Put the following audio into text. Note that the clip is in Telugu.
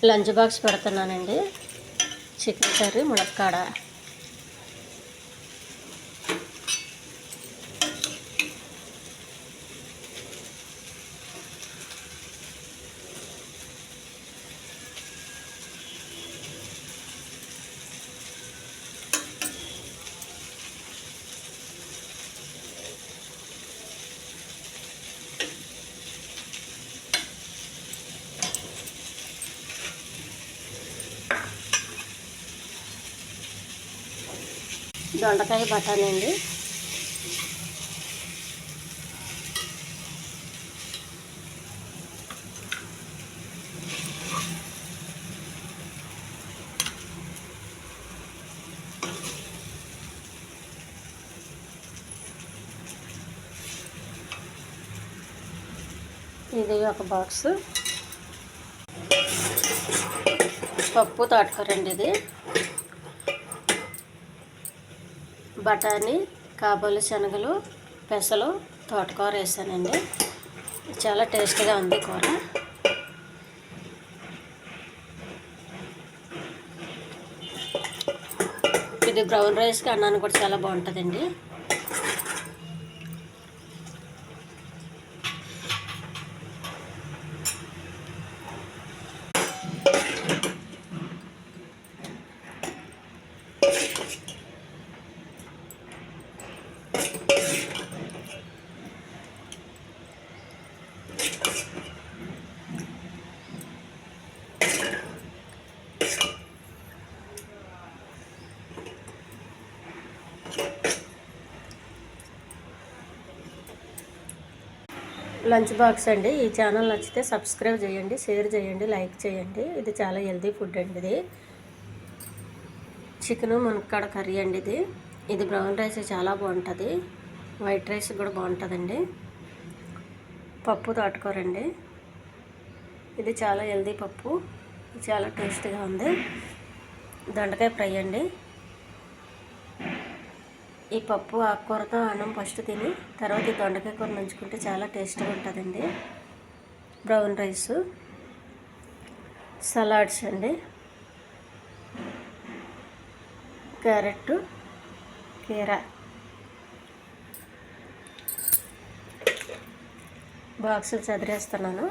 లంచ్ బాక్స్ పెడుతున్నానండి. చికెన్ కర్రీ, ములక్కాడ. దొండకాయ బఠానీ అండి. ఇది ఒక బాక్స్ పప్పు తోటకూరండి. ఇది బఠానీ, కాబోలి శనగలు, పెసలు, తోటకూర వేసానండి. చాలా టేస్టీగా ఉంది కూర. ఇది బ్రౌన్ రైస్కి, అన్నానికి కూడా చాలా బాగుంటుందండి. లంచ్ బాక్స్ అండి. ఈ ఛానల్ నచ్చితే సబ్స్క్రైబ్ చేయండి, షేర్ చేయండి, లైక్ చేయండి. ఇది చాలా హెల్తీ ఫుడ్ అండి. ఇది చికెను మునక్కాడ కర్రీ అండి. ఇది బ్రౌన్ రైస్ చాలా బాగుంటుంది, వైట్ రైస్ కూడా బాగుంటుందండి. పప్పు తోటకూరండి. ఇది చాలా హెల్తీ పప్పు, చాలా టేస్టీగా ఉంది. దొండకాయ ఫ్రై అండి. ఈ పప్పు ఆకుకూరతో అన్నం ఫస్ట్ తిని తర్వాత ఈ దొండకాయ కూర నంచుకుంటే చాలా టేస్టీగా ఉంటుందండి. బ్రౌన్ రైసు, సలాడ్స్ అండి. క్యారెట్, కీరా. బాక్సులు చదిరేస్తున్నాను.